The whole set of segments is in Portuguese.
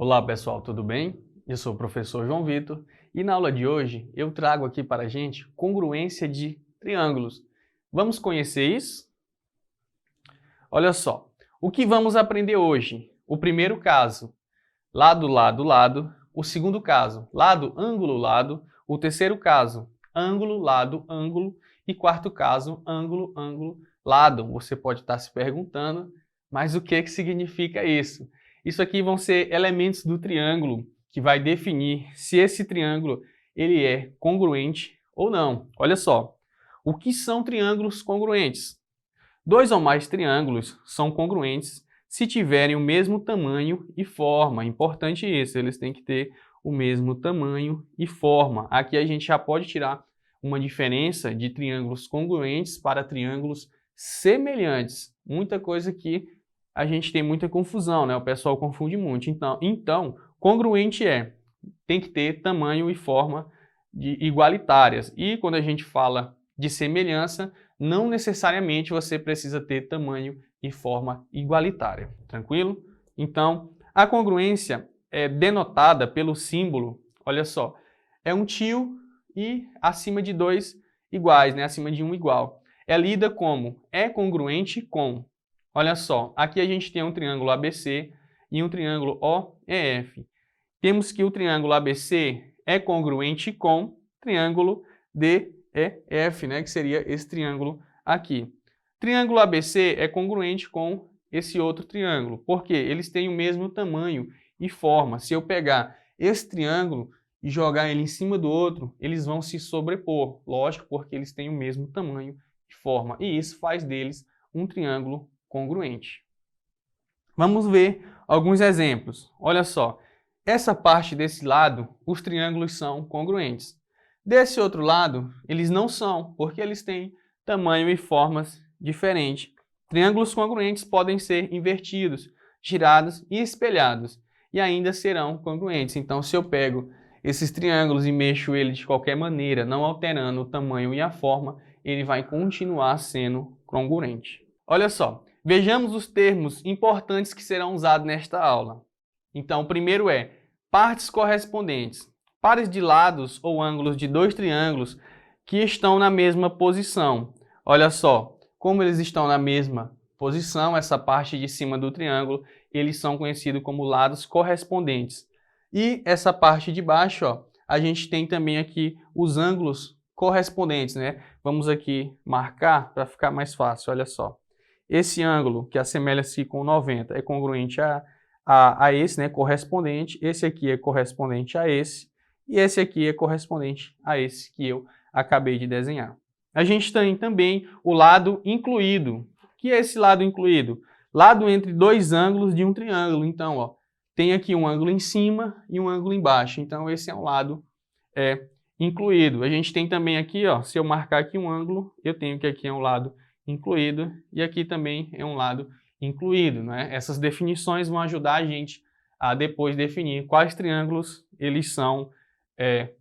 Olá pessoal, tudo bem? Eu sou o professor João Vitor e na aula de hoje eu trago aqui para a gente congruência de triângulos. Vamos conhecer isso? Olha só, o que vamos aprender hoje? O primeiro caso, lado, lado, lado. O segundo caso, lado, ângulo, lado. O terceiro caso, ângulo, lado, ângulo. E quarto caso, ângulo, ângulo, lado. Você pode estar se perguntando, mas o que significa isso? Isso aqui vão ser elementos do triângulo que vai definir se esse triângulo ele é congruente ou não. Olha só, o que são triângulos congruentes? Dois ou mais triângulos são congruentes se tiverem o mesmo tamanho e forma. Importante isso, eles têm que ter o mesmo tamanho e forma. Aqui a gente já pode tirar uma diferença de triângulos congruentes para triângulos semelhantes. Muita coisa que a gente tem muita confusão, né? O pessoal confunde muito. Então congruente tem que ter tamanho e forma igualitárias. E quando a gente fala de semelhança, não necessariamente você precisa ter tamanho e forma igualitária, tranquilo? Então, a congruência é denotada pelo símbolo, olha só, é um tio e acima de dois iguais, né? Acima de um igual. É lida como é congruente com. Olha só, aqui a gente tem um triângulo ABC e um triângulo OEF. Temos que o triângulo ABC é congruente com o triângulo DEF, né, que seria esse triângulo aqui. Triângulo ABC é congruente com esse outro triângulo, porque eles têm o mesmo tamanho e forma. Se eu pegar esse triângulo e jogar ele em cima do outro, eles vão se sobrepor, lógico, porque eles têm o mesmo tamanho e forma, e isso faz deles um triângulo congruente. Vamos ver alguns exemplos. Olha só, essa parte desse lado, os triângulos são congruentes. Desse outro lado, eles não são, porque eles têm tamanho e formas diferentes. Triângulos congruentes podem ser invertidos, girados e espelhados, e ainda serão congruentes. Então, se eu pego esses triângulos e mexo ele de qualquer maneira, não alterando o tamanho e a forma, ele vai continuar sendo congruente. Olha só, vejamos os termos importantes que serão usados nesta aula. Então, o primeiro é partes correspondentes. Pares de lados ou ângulos de dois triângulos que estão na mesma posição. Olha só, como eles estão na mesma posição, essa parte de cima do triângulo, eles são conhecidos como lados correspondentes. E essa parte de baixo, ó, a gente tem também aqui os ângulos correspondentes, né? Vamos aqui marcar para ficar mais fácil, olha só. Esse ângulo que assemelha-se com 90 é congruente a esse, né? Correspondente. Esse aqui é correspondente a esse. E esse aqui é correspondente a esse que eu acabei de desenhar. A gente tem também o lado incluído. O que é esse lado incluído? Lado entre dois ângulos de um triângulo. Então, ó, tem aqui um ângulo em cima e um ângulo embaixo. Então, esse é um lado incluído. A gente tem também aqui, ó, se eu marcar aqui um ângulo, eu tenho que aqui é um lado incluído e aqui também é um lado incluído, né? Essas definições vão ajudar a gente a depois definir quais triângulos eles são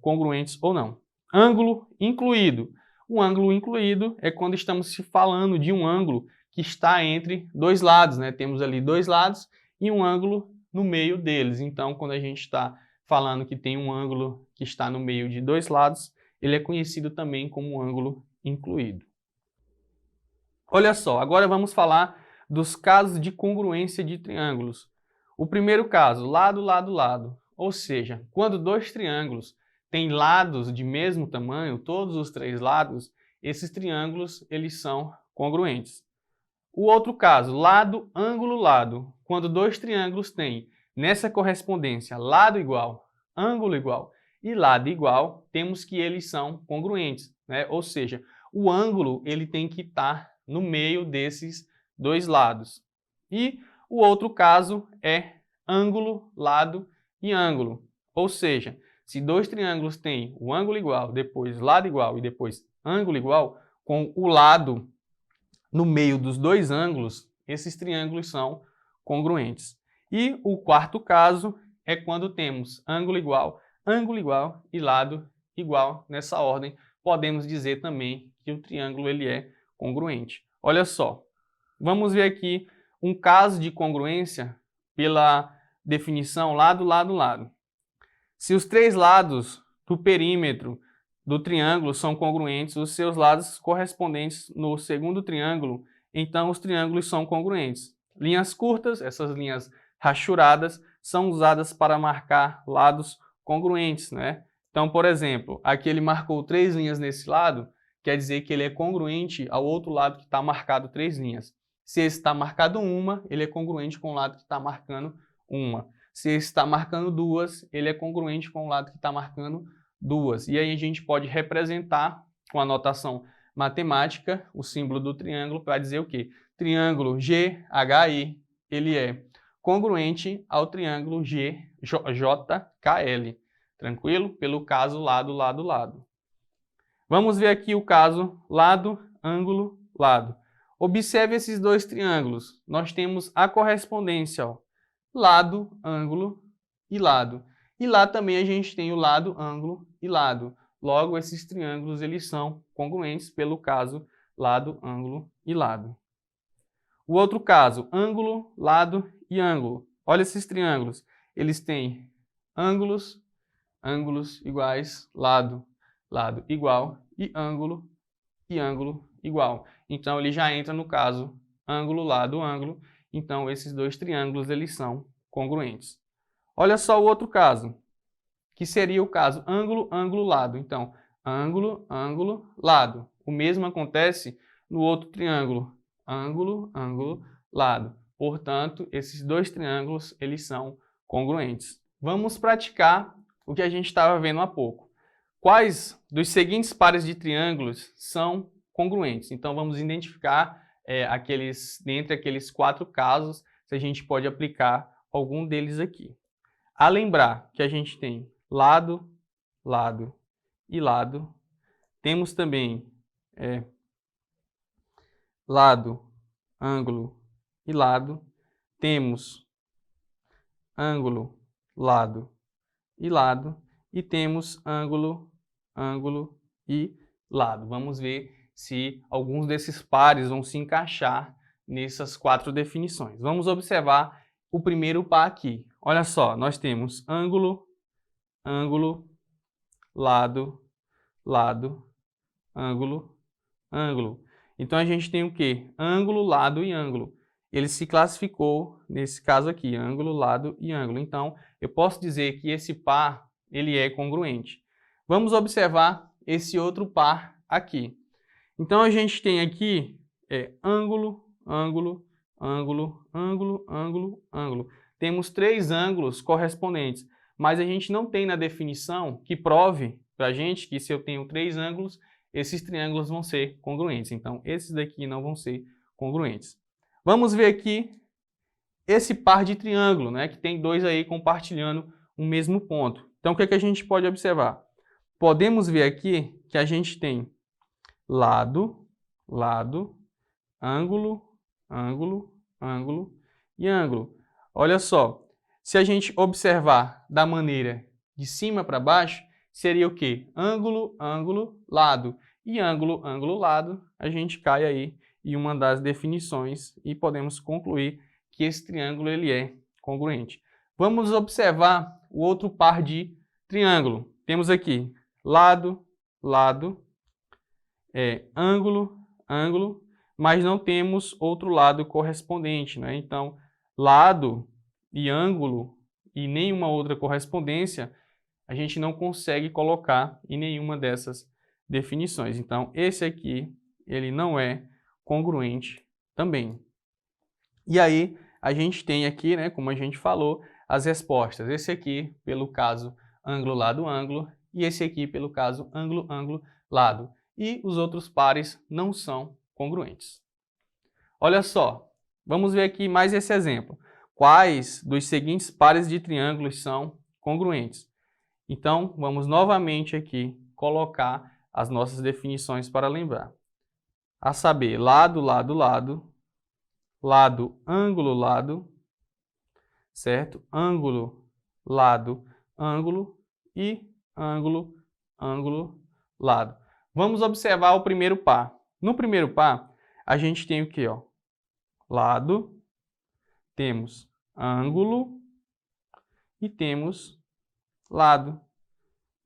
congruentes ou não. Ângulo incluído. O ângulo incluído é quando estamos falando de um ângulo que está entre dois lados, né? Temos ali dois lados e um ângulo no meio deles. Então, quando a gente está falando que tem um ângulo que está no meio de dois lados, ele é conhecido também como um ângulo incluído. Olha só, agora vamos falar dos casos de congruência de triângulos. O primeiro caso, lado, lado, lado. Ou seja, quando dois triângulos têm lados de mesmo tamanho, todos os três lados, esses triângulos eles são congruentes. O outro caso, lado, ângulo, lado. Quando dois triângulos têm nessa correspondência lado igual, ângulo igual e lado igual, temos que eles são congruentes, né? Ou seja, o ângulo ele tem que estar no meio desses dois lados. E o outro caso é ângulo, lado e ângulo. Ou seja, se dois triângulos têm o ângulo igual, depois lado igual e depois ângulo igual, com o lado no meio dos dois ângulos, esses triângulos são congruentes. E o quarto caso é quando temos ângulo igual e lado igual. Nessa ordem, podemos dizer também que o triângulo ele é congruente. Olha só, vamos ver aqui um caso de congruência pela definição lado, lado, lado. Se os três lados do perímetro do triângulo são congruentes, os seus lados correspondentes no segundo triângulo, então os triângulos são congruentes. Linhas curtas, essas linhas rachuradas, são usadas para marcar lados congruentes, né? Então, por exemplo, aqui ele marcou 3 linhas nesse lado, quer dizer que ele é congruente ao outro lado que está marcado 3 linhas. Se esse está marcado uma, ele é congruente com o lado que está marcando uma. Se esse está marcando 2, ele é congruente com o lado que está marcando 2. E aí a gente pode representar com a notação matemática o símbolo do triângulo para dizer o quê? Triângulo GHI, ele é congruente ao triângulo JKL. Tranquilo? Pelo caso lado, lado, lado. Vamos ver aqui o caso lado, ângulo, lado. Observe esses dois triângulos. Nós temos a correspondência, ó, lado, ângulo e lado. E lá também a gente tem o lado, ângulo e lado. Logo, esses triângulos eles são congruentes pelo caso lado, ângulo e lado. O outro caso, ângulo, lado e ângulo. Olha esses triângulos. Eles têm ângulos iguais, lado, lado igual e ângulo igual. Então, ele já entra no caso ângulo, lado, ângulo. Então, esses dois triângulos eles são congruentes. Olha só o outro caso, que seria o caso ângulo, ângulo, lado. Então, ângulo, ângulo, lado. O mesmo acontece no outro triângulo, ângulo, ângulo, lado. Portanto, esses dois triângulos eles são congruentes. Vamos praticar o que a gente estava vendo há pouco. Quais dos seguintes pares de triângulos são congruentes? Então, vamos identificar dentre aqueles 4 casos, se a gente pode aplicar algum deles aqui. A lembrar que a gente tem lado, lado e lado. Temos também lado, ângulo e lado. Temos ângulo, lado e lado. E temos ângulo, ângulo e lado. Vamos ver se alguns desses pares vão se encaixar nessas 4 definições. Vamos observar o primeiro par aqui. Olha só, nós temos ângulo, ângulo, lado, lado, ângulo, ângulo. Então, a gente tem o quê? Ângulo, lado e ângulo. Ele se classificou, nesse caso aqui, ângulo, lado e ângulo. Então, eu posso dizer que esse par ele é congruente. Vamos observar esse outro par aqui. Então, a gente tem aqui ângulo, ângulo, ângulo, ângulo, ângulo, ângulo. Temos 3 ângulos correspondentes, mas a gente não tem na definição que prove para a gente que se eu tenho 3 ângulos, esses triângulos vão ser congruentes. Então, esses daqui não vão ser congruentes. Vamos ver aqui esse par de triângulo, né, que tem 2 aí compartilhando o mesmo ponto. Então, o que é que a gente pode observar? Podemos ver aqui que a gente tem lado, lado, ângulo, ângulo, ângulo e ângulo. Olha só, se a gente observar da maneira de cima para baixo, seria o quê? Ângulo, ângulo, lado. E ângulo, ângulo, lado, a gente cai aí em uma das definições e podemos concluir que esse triângulo ele é congruente. Vamos observar o outro par de triângulo. Temos aqui lado, lado, ângulo, ângulo, mas não temos outro lado correspondente, né? Então, lado e ângulo e nenhuma outra correspondência, a gente não consegue colocar em nenhuma dessas definições. Então, esse aqui, ele não é congruente também. E aí, a gente tem aqui, né, como a gente falou, as respostas. Esse aqui, pelo caso ângulo, lado, ângulo, e esse aqui, pelo caso ângulo, ângulo, lado. E os outros pares não são congruentes. Olha só, vamos ver aqui mais esse exemplo. Quais dos seguintes pares de triângulos são congruentes? Então, vamos novamente aqui colocar as nossas definições para lembrar. A saber, lado, lado, lado, lado, ângulo, lado, certo? Ângulo, lado, ângulo e ângulo, ângulo, lado. Vamos observar o primeiro par. No primeiro par, a gente tem o quê? Ó? Lado, temos ângulo, e temos lado.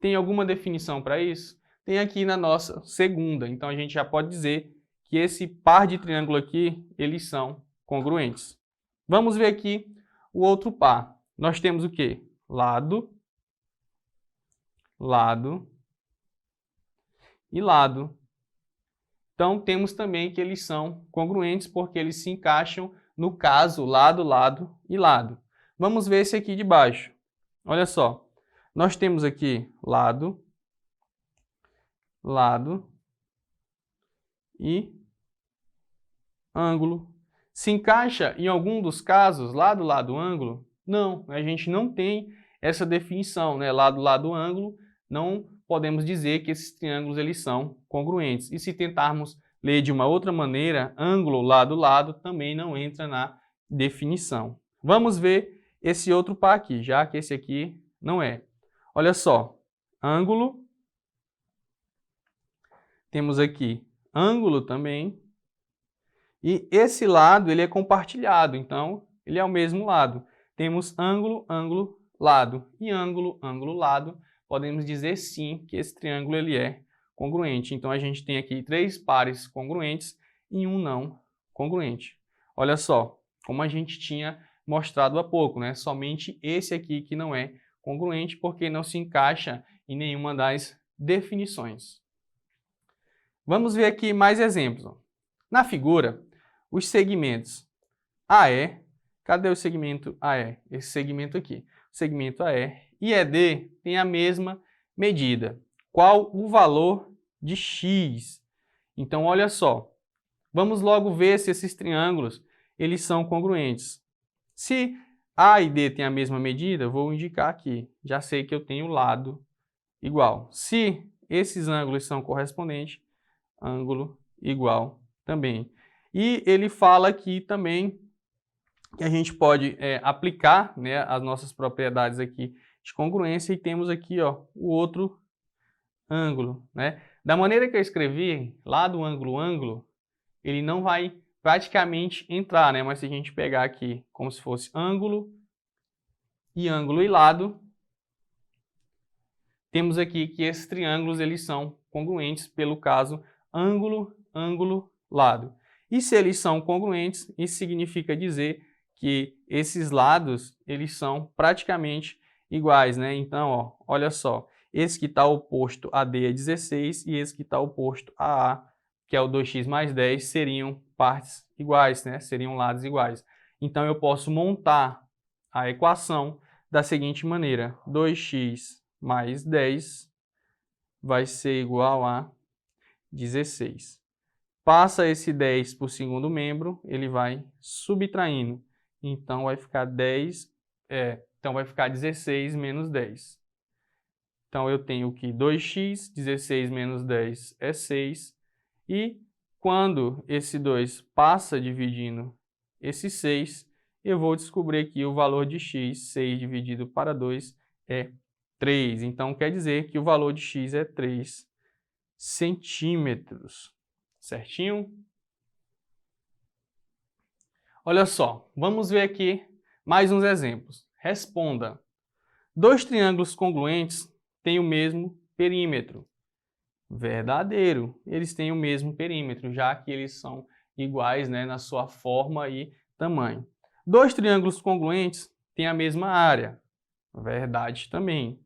Tem alguma definição para isso? Tem aqui na nossa segunda. Então, a gente já pode dizer que esse par de triângulo aqui, eles são congruentes. Vamos ver aqui o outro par. Nós temos o quê? Lado, lado e lado. Então, temos também que eles são congruentes porque eles se encaixam no caso lado, lado e lado. Vamos ver esse aqui de baixo. Olha só. Nós temos aqui lado, lado e ângulo. Se encaixa em algum dos casos lado, lado, ângulo? Não, a gente não tem essa definição, né? Lado, lado, ângulo, não podemos dizer que esses triângulos eles são congruentes. E se tentarmos ler de uma outra maneira, ângulo, lado, lado, também não entra na definição. Vamos ver esse outro par aqui, já que esse aqui não é. Olha só, ângulo, temos aqui ângulo também, e esse lado ele é compartilhado, então ele é o mesmo lado. Temos ângulo, ângulo, lado, e ângulo, ângulo, lado, podemos dizer sim que esse triângulo ele é congruente. Então a gente tem aqui 3 pares congruentes e um não congruente. Olha só, como a gente tinha mostrado há pouco, né? Somente esse aqui que não é congruente porque não se encaixa em nenhuma das definições. Vamos ver aqui mais exemplos. Na figura, os segmentos AE, cadê o segmento AE? Esse segmento aqui. O segmento AE e ED tem a mesma medida. Qual o valor de x? Então, olha só. Vamos logo ver se esses triângulos eles são congruentes. Se A e D têm a mesma medida, vou indicar aqui. Já sei que eu tenho lado igual. Se esses ângulos são correspondentes, ângulo igual também. E ele fala aqui também que a gente pode aplicar, né, as nossas propriedades aqui de congruência e temos aqui ó, o outro ângulo. Né? Da maneira que eu escrevi, lado, ângulo, ângulo, ele não vai praticamente entrar, né? Mas se a gente pegar aqui como se fosse ângulo e lado, temos aqui que esses triângulos eles são congruentes pelo caso ângulo, ângulo, lado. E se eles são congruentes, isso significa dizer que esses lados eles são praticamente iguais, né? Então, ó, olha só, esse que está oposto a D é 16 e esse que está oposto a A, que é o 2x mais 10, seriam partes iguais, né? Seriam lados iguais. Então, eu posso montar a equação da seguinte maneira. 2x mais 10 vai ser igual a 16. Passa esse 10 para o segundo membro, ele vai subtraindo. Então, vai ficar 16 menos 10. Então, eu tenho que 2x, 16 menos 10 é 6. E quando esse 2 passa dividindo esse 6, eu vou descobrir que o valor de x, 6 dividido para 2, é 3. Então, quer dizer que o valor de x é 3 centímetros. Certinho? Olha só, vamos ver aqui mais uns exemplos. Responda. 2 triângulos congruentes têm o mesmo perímetro. Verdadeiro. Eles têm o mesmo perímetro, já que eles são iguais, né, na sua forma e tamanho. 2 triângulos congruentes têm a mesma área. Verdade também.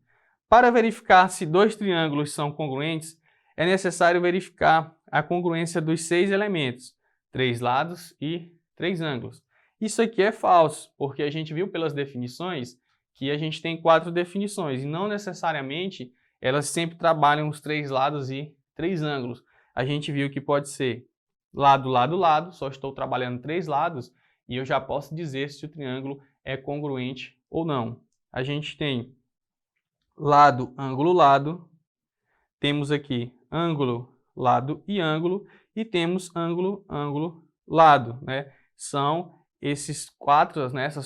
Para verificar se 2 triângulos são congruentes, é necessário verificar a congruência dos 6 elementos, 3 lados e 3 ângulos. Isso aqui é falso, porque a gente viu pelas definições que a gente tem 4 definições, e não necessariamente elas sempre trabalham os 3 lados e 3 ângulos. A gente viu que pode ser lado, lado, lado, só estou trabalhando 3 lados, e eu já posso dizer se o triângulo é congruente ou não. A gente tem lado, ângulo, lado, temos aqui ângulo, lado e temos ângulo, ângulo, lado, né? São essas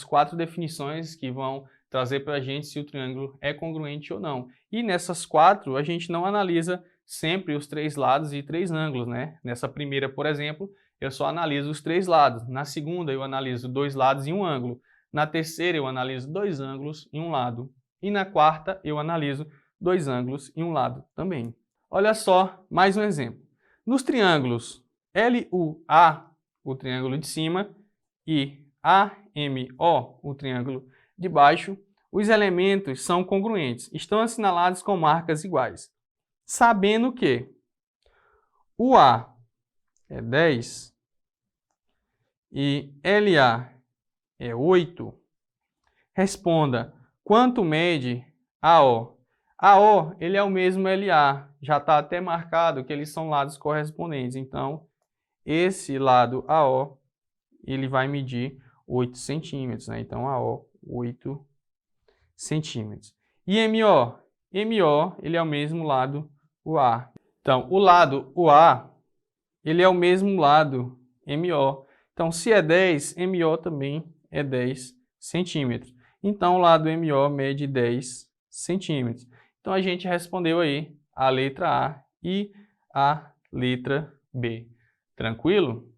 4 definições que vão trazer para a gente se o triângulo é congruente ou não. E nessas 4 a gente não analisa sempre os 3 lados e 3 ângulos, né? Nessa primeira, por exemplo, eu só analiso os 3 lados. Na segunda eu analiso 2 lados e um ângulo. Na terceira, eu analiso 2 ângulos em um lado. E na quarta, eu analiso 2 ângulos em um lado também. Olha só, mais um exemplo. Nos triângulos LUA, o triângulo de cima, e AMO, o triângulo de baixo, os elementos são congruentes, estão assinalados com marcas iguais. Sabendo que o A é 10 e LA é 8, responda quanto mede AO. AO, ele é o mesmo LA, já está até marcado que eles são lados correspondentes. Então, esse lado AO, ele vai medir 8 centímetros, né? Então, AO, 8 centímetros. E MO? MO, ele é o mesmo lado UA. Então, o lado UA, ele é o mesmo lado MO. Então, se é 10, MO também é 10 centímetros. Então, o lado MO mede 10 centímetros. Então, a gente respondeu aí a letra A e a letra B. Tranquilo?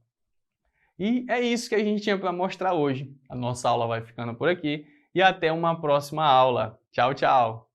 E é isso que a gente tinha para mostrar hoje. A nossa aula vai ficando por aqui e até uma próxima aula. Tchau, tchau!